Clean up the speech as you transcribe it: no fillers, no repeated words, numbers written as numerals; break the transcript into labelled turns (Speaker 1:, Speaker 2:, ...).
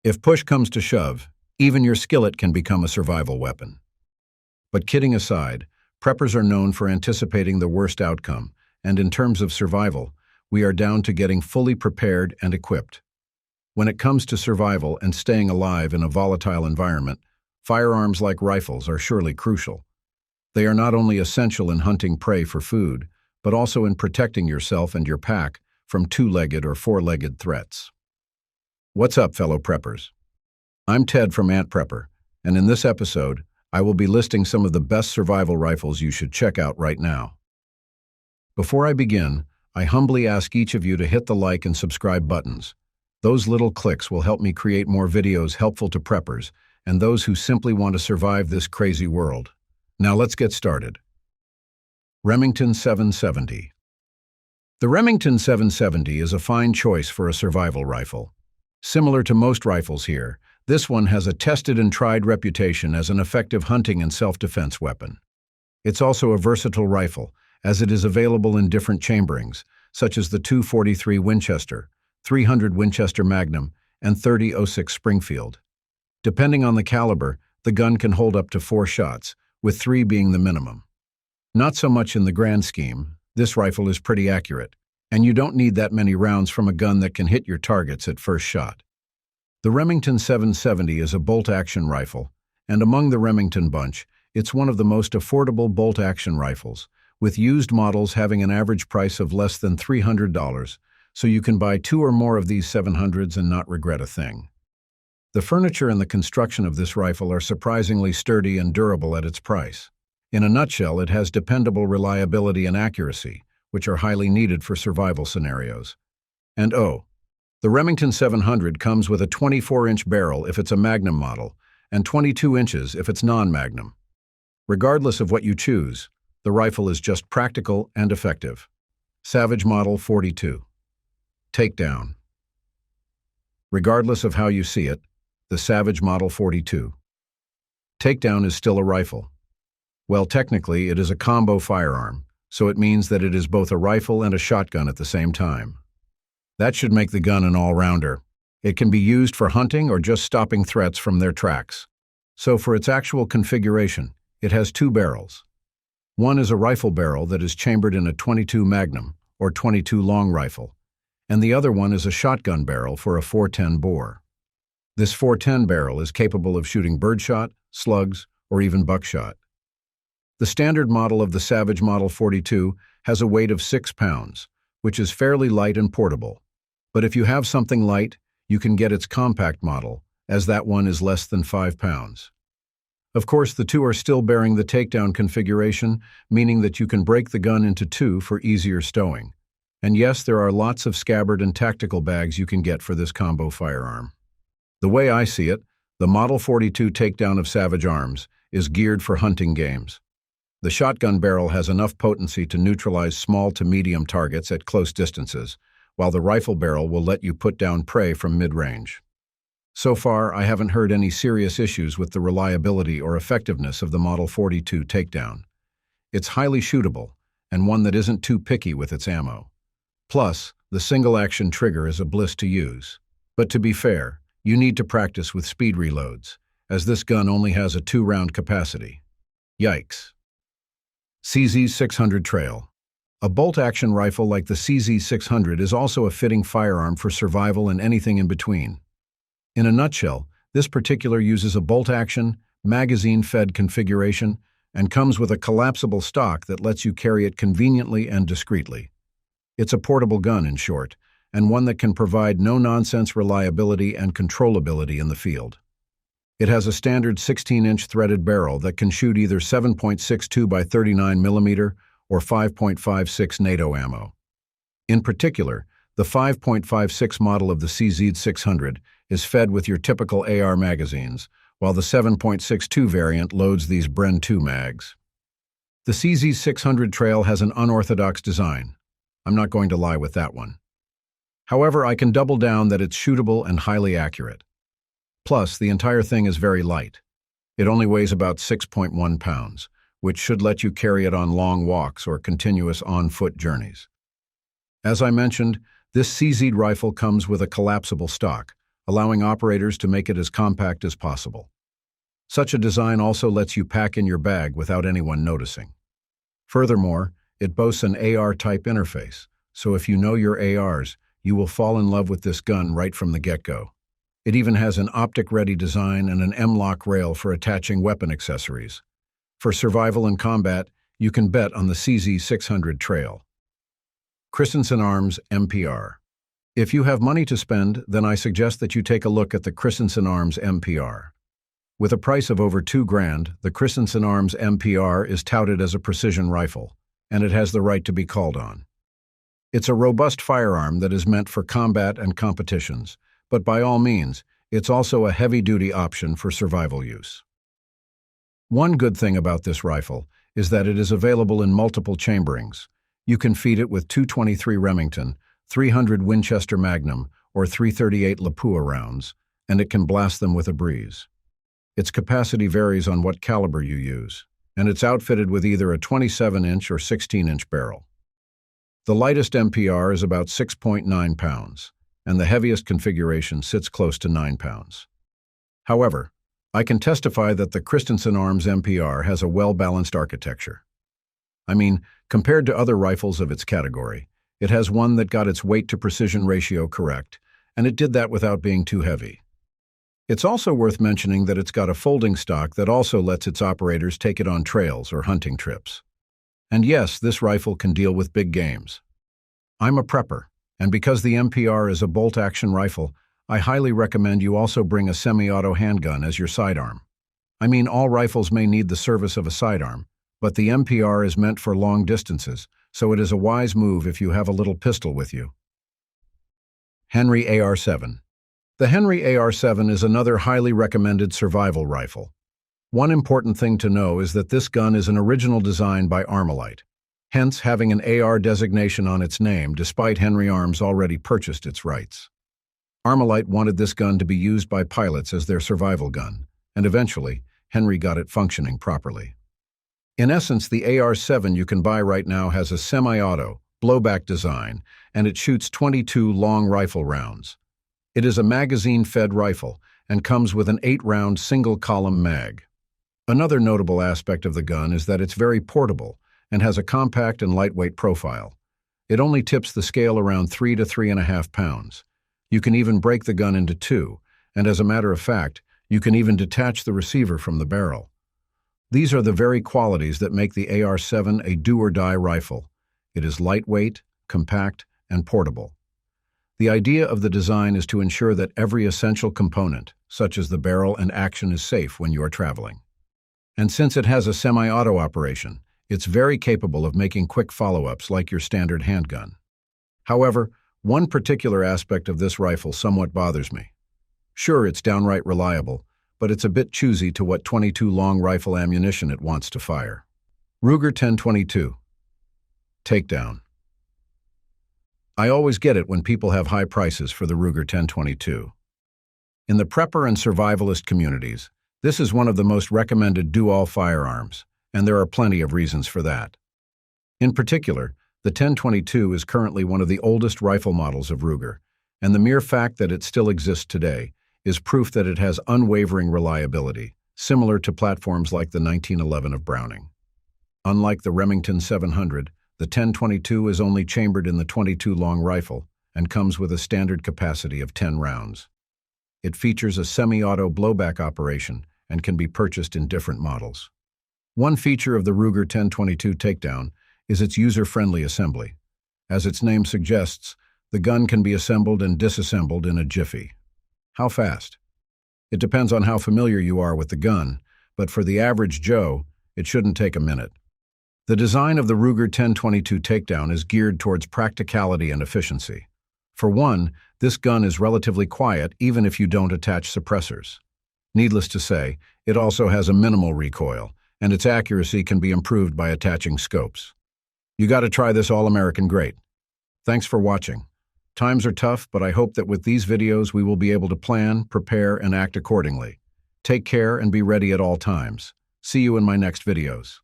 Speaker 1: If push comes to shove, even your skillet can become a survival weapon. But kidding aside, preppers are known for anticipating the worst outcome, and in terms of survival, we are down to getting fully prepared and equipped. When it comes to survival and staying alive in a volatile environment, firearms like rifles are surely crucial. They are not only essential in hunting prey for food, but also in protecting yourself and your pack from two-legged or four-legged threats. What's up, fellow preppers? I'm Ted from Ant Prepper, and in this episode, I will be listing some of the best survival rifles you should check out right now. Before I begin, I humbly ask each of you to hit the like and subscribe buttons. Those little clicks will help me create more videos helpful to preppers and those who simply want to survive this crazy world. Now let's get started. Remington 770. The Remington 770 is a fine choice for a survival rifle. Similar to most rifles here, this one has a tested and tried reputation as an effective hunting and self-defense weapon. It's also a versatile rifle, as it is available in different chamberings, such as the .243 Winchester, .300 Winchester Magnum, and .30-06 Springfield. Depending on the caliber, the gun can hold up to 4 shots, with 3 being the minimum. Not so much in the grand scheme, this rifle is pretty accurate, and you don't need that many rounds from a gun that can hit your targets at first shot. The Remington 770 is a bolt-action rifle, and among the Remington bunch, it's one of the most affordable bolt-action rifles, with used models having an average price of less than $300, so you can buy 2 or more of these 700s and not regret a thing. The furniture and the construction of this rifle are surprisingly sturdy and durable at its price. In a nutshell, it has dependable reliability and accuracy, which are highly needed for survival scenarios. And the Remington 700 comes with a 24-inch barrel if it's a Magnum model, and 22 inches if it's non-Magnum. Regardless of what you choose, the rifle is just practical and effective. Savage Model 42. Takedown. Regardless of how you see it, the Savage Model 42. Takedown is still a rifle. Well, technically, it is a combo firearm, so it means that it is both a rifle and a shotgun at the same time. That should make the gun an all-rounder. It can be used for hunting or just stopping threats from their tracks. So for its actual configuration, it has 2 barrels. One is a rifle barrel that is chambered in a .22 Magnum, or .22 long rifle, and the other one is a shotgun barrel for a .410 bore. This .410 barrel is capable of shooting birdshot, slugs, or even buckshot. The standard model of the Savage Model 42 has a weight of 6 pounds, which is fairly light and portable. But if you have something light, you can get its compact model, as that one is less than 5 pounds. Of course, the 2 are still bearing the takedown configuration, meaning that you can break the gun into 2 for easier stowing. And yes, there are lots of scabbard and tactical bags you can get for this combo firearm. The way I see it, the Model 42 takedown of Savage Arms is geared for hunting games. The shotgun barrel has enough potency to neutralize small to medium targets at close distances, while the rifle barrel will let you put down prey from mid-range. So far, I haven't heard any serious issues with the reliability or effectiveness of the Model 42 takedown. It's highly shootable, and one that isn't too picky with its ammo. Plus, the single-action trigger is a bliss to use. But to be fair, you need to practice with speed reloads, as this gun only has a 2-round capacity. Yikes. CZ600 Trail. A bolt-action rifle like the CZ600 is also a fitting firearm for survival and anything in between. In a nutshell, this particular uses a bolt-action, magazine-fed configuration and comes with a collapsible stock that lets you carry it conveniently and discreetly. It's a portable gun, in short, and one that can provide no-nonsense reliability and controllability in the field. It has a standard 16-inch threaded barrel that can shoot either 7.62 by 39 mm or 5.56 NATO ammo. In particular, the 5.56 model of the CZ600 is fed with your typical AR magazines, while the 7.62 variant loads these Bren 2 mags. The CZ600 Trail has an unorthodox design. I'm not going to lie with that one. However, I can double down that it's shootable and highly accurate. Plus, the entire thing is very light. It only weighs about 6.1 pounds, which should let you carry it on long walks or continuous on-foot journeys. As I mentioned, this CZ rifle comes with a collapsible stock, allowing operators to make it as compact as possible. Such a design also lets you pack in your bag without anyone noticing. Furthermore, it boasts an AR-type interface, so if you know your ARs, you will fall in love with this gun right from the get-go. It even has an optic-ready design and an M-lock rail for attaching weapon accessories. For survival and combat, you can bet on the CZ600 Trail. Christensen Arms MPR. If you have money to spend, then I suggest that you take a look at the Christensen Arms MPR. With a price of over $2,000, the Christensen Arms MPR is touted as a precision rifle, and it has the right to be called on. It's a robust firearm that is meant for combat and competitions, but by all means, it's also a heavy-duty option for survival use. One good thing about this rifle is that it is available in multiple chamberings. You can feed it with 223 Remington, 300 Winchester Magnum, or 338 Lapua rounds, and it can blast them with a breeze. Its capacity varies on what caliber you use, and it's outfitted with either a 27-inch or 16-inch barrel. The lightest MPR is about 6.9 pounds, and the heaviest configuration sits close to 9 pounds. However, I can testify that the Christensen Arms MPR has a well-balanced architecture. I mean, compared to other rifles of its category, it has one that got its weight-to-precision ratio correct, and it did that without being too heavy. It's also worth mentioning that it's got a folding stock that also lets its operators take it on trails or hunting trips. And yes, this rifle can deal with big games. I'm a prepper, and because the MPR is a bolt-action rifle, I highly recommend you also bring a semi-auto handgun as your sidearm. I mean, all rifles may need the service of a sidearm, but the MPR is meant for long distances, so it is a wise move if you have a little pistol with you. Henry AR-7. The Henry AR-7 is another highly recommended survival rifle. One important thing to know is that this gun is an original design by Armalite, hence having an AR designation on its name despite Henry Arms already purchased its rights. Armalite wanted this gun to be used by pilots as their survival gun, and eventually, Henry got it functioning properly. In essence, the AR-7 you can buy right now has a semi-auto, blowback design, and it shoots 22 long rifle rounds. It is a magazine-fed rifle and comes with an 8-round single-column mag. Another notable aspect of the gun is that it's very portable and has a compact and lightweight profile. It only tips the scale around 3 to 3.5 pounds. You can even break the gun into two, and as a matter of fact, you can even detach the receiver from the barrel. These are the very qualities that make the AR-7 a do-or-die rifle. It is lightweight, compact, and portable. The idea of the design is to ensure that every essential component, such as the barrel and action, is safe when you are traveling. And since it has a semi-auto operation, it's very capable of making quick follow-ups like your standard handgun. However, one particular aspect of this rifle somewhat bothers me. Sure, it's downright reliable, but it's a bit choosy to what .22 long rifle ammunition it wants to fire. Ruger 1022. Takedown. I always get it when people have high prices for the Ruger 1022. In the prepper and survivalist communities, this is one of the most recommended do-all firearms, and there are plenty of reasons for that. In particular, the 1022 is currently one of the oldest rifle models of Ruger, and the mere fact that it still exists today is proof that it has unwavering reliability, similar to platforms like the 1911 of Browning. Unlike the Remington 700, the 1022 is only chambered in the .22 long rifle and comes with a standard capacity of 10 rounds. It features a semi-auto blowback operation and can be purchased in different models. One feature of the Ruger 1022 Takedown is its user-friendly assembly. As its name suggests, the gun can be assembled and disassembled in a jiffy. How fast? It depends on how familiar you are with the gun, but for the average Joe, it shouldn't take a minute. The design of the Ruger 1022 Takedown is geared towards practicality and efficiency. For one, this gun is relatively quiet even if you don't attach suppressors. Needless to say, it also has a minimal recoil, and its accuracy can be improved by attaching scopes. You gotta try this all-American great. Thanks for watching. Times are tough, but I hope that with these videos we will be able to plan, prepare, and act accordingly. Take care and be ready at all times. See you in my next videos.